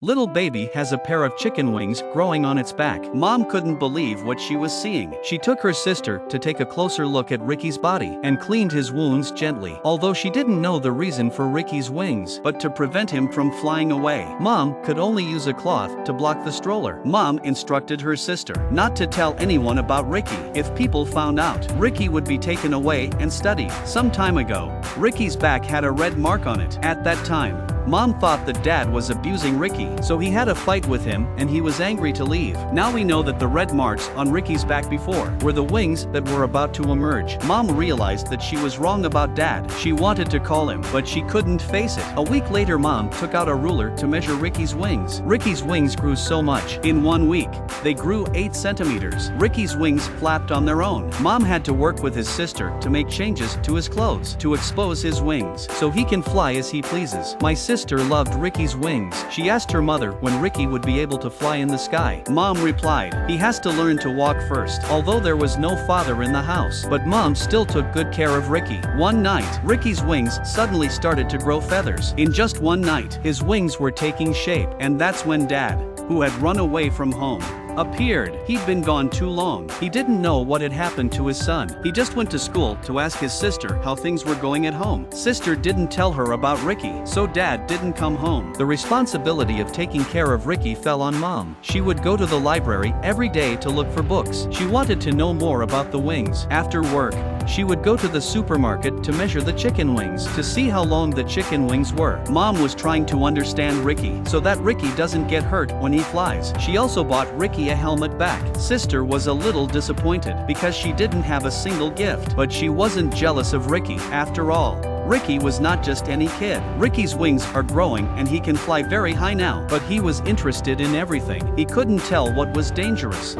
Little baby has a pair of chicken wings growing on its back. Mom couldn't believe what she was seeing. She took her sister to take a closer look at Ricky's body and cleaned his wounds gently. Although she didn't know the reason for Ricky's wings, but to prevent him from flying away, Mom could only use a cloth to block the stroller. Mom instructed her sister not to tell anyone about Ricky. If people found out, Ricky would be taken away and studied. Some time ago, Ricky's back had a red mark on it. At that time, Mom thought that Dad was abusing Ricky, so he had a fight with him and he was angry to leave. Now we know that the red marks on Ricky's back before were the wings that were about to emerge. Mom realized that she was wrong about Dad. She wanted to call him, but she couldn't face it. A week later, Mom took out a ruler to measure Ricky's wings. Ricky's wings grew so much. In 1 week, they grew 8 centimeters. Ricky's wings flapped on their own. Mom had to work with his sister to make changes to his clothes to expose his wings so he can fly as he pleases. My sister loved Ricky's wings. She asked her mother when Ricky would be able to fly in the sky. Mom replied, "He has to learn to walk first." Although there was no father in the house, but Mom still took good care of Ricky. One night, Ricky's wings suddenly started to grow feathers. In just one night, his wings were taking shape, and that's when Dad, who had run away from home, appeared. He'd been gone too long. He didn't know what had happened to his son. He just went to school to ask his sister how things were going at home. Sister didn't tell her about Ricky, so Dad didn't come home. The responsibility of taking care of Ricky fell on Mom. She would go to the library every day to look for books. She wanted to know more about the wings. After work, she would go to the supermarket to measure the chicken wings to see how long the chicken wings were. Mom was trying to understand Ricky so that Ricky doesn't get hurt when he flies. She also bought Ricky a helmet back. Sister was a little disappointed because she didn't have a single gift, but she wasn't jealous of Ricky. After all, Ricky was not just any kid. Ricky's wings are growing and he can fly very high now, but he was interested in everything. He couldn't tell what was dangerous.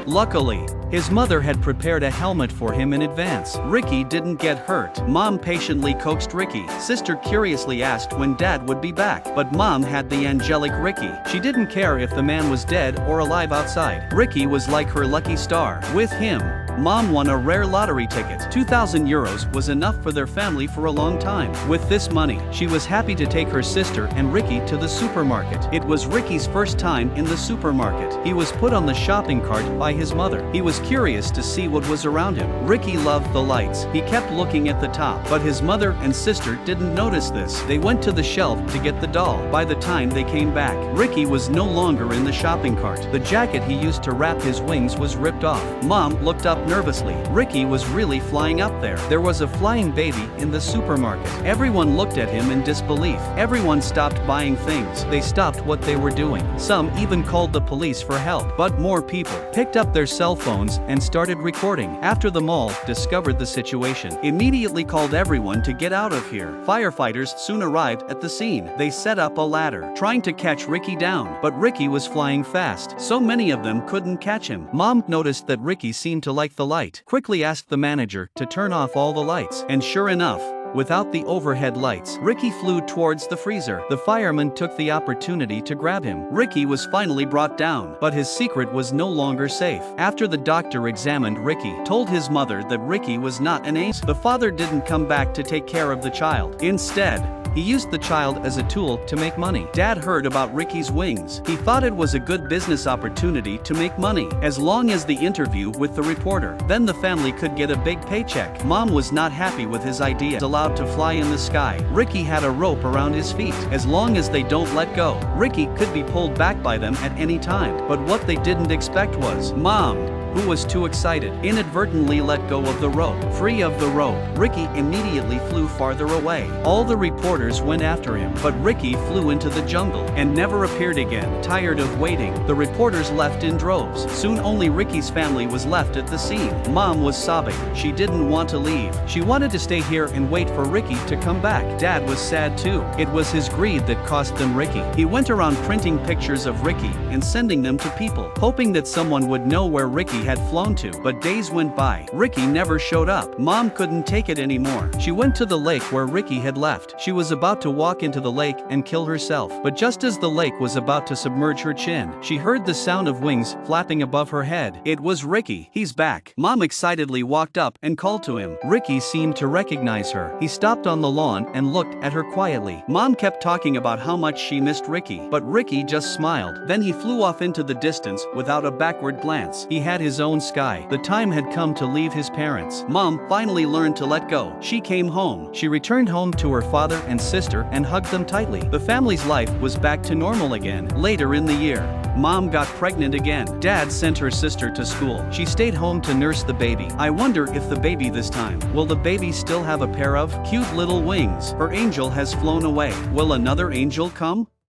Luckily, his mother had prepared a helmet for him in advance. Ricky didn't get hurt. Mom patiently coaxed Ricky. Sister curiously asked when Dad would be back, but Mom had the angelic Ricky. She didn't care if the man was dead or alive outside. Ricky was like her lucky star. With him, Mom won a rare lottery ticket. 2,000 euros was enough for their family for a long time. With this money, she was happy to take her sister and Ricky to the supermarket. It was Ricky's first time in the supermarket. He was put on the shopping cart by his mother. He was curious to see what was around him. Ricky loved the lights. He kept looking at the top, but his mother and sister didn't notice this. They went to the shelf to get the doll. By the time they came back, Ricky was no longer in the shopping cart. The jacket he used to wrap his wings was ripped off. Mom looked up nervously. Ricky was really flying up there. There was a flying baby in the supermarket. Everyone looked at him in disbelief. Everyone stopped buying things. They stopped what they were doing. Some even called the police for help. But more people picked up their cell phones and started recording. After the mall discovered the situation, immediately called everyone to get out of here. Firefighters soon arrived at the scene. They set up a ladder, trying to catch Ricky down, but Ricky was flying fast, so many of them couldn't catch him. Mom noticed that Ricky seemed to like the light, quickly asked the manager to turn off all the lights, and sure enough, without the overhead lights, Ricky flew towards the freezer. The fireman took the opportunity to grab him. Ricky was finally brought down, but his secret was no longer safe. After the doctor examined Ricky, told his mother that Ricky was not an ace. The father didn't come back to take care of the child. Instead, he used the child as a tool to make money. Dad heard about Ricky's wings. He thought it was a good business opportunity to make money, as long as the interview with the reporter. Then the family could get a big paycheck. Mom was not happy with his idea. Allowed to fly in the sky. Ricky had a rope around his feet. As long as they don't let go, Ricky could be pulled back by them at any time. But what they didn't expect was Mom, who was too excited, inadvertently let go of the rope. Free of the rope, Ricky immediately flew farther away. All the reporters went after him, but Ricky flew into the jungle and never appeared again. Tired of waiting, the reporters left in droves. Soon only Ricky's family was left at the scene. Mom was sobbing. She didn't want to leave. She wanted to stay here and wait for Ricky to come back. Dad was sad too. It was his greed that cost them Ricky. He went around printing pictures of Ricky and sending them to people, hoping that someone would know where Ricky had flown to, but days went by. Ricky never showed up. Mom couldn't take it anymore. She went to the lake where Ricky had left. She was about to walk into the lake and kill herself, but just as the lake was about to submerge her chin, she heard the sound of wings flapping above her head. It was Ricky. He's back. Mom excitedly walked up and called to him. Ricky seemed to recognize her. He stopped on the lawn and looked at her quietly. Mom kept talking about how much she missed Ricky, but Ricky just smiled. Then he flew off into the distance without a backward glance. He had his own sky. The time had come to leave his parents. Mom finally learned to let go. She came home. She returned home to her father and sister and hugged them tightly. The family's life was back to normal again. Later in the year, Mom got pregnant again. Dad sent her sister to school. She stayed home to nurse the baby. I wonder if the baby this time, will the baby still have a pair of cute little wings? Her angel has flown away. Will another angel come?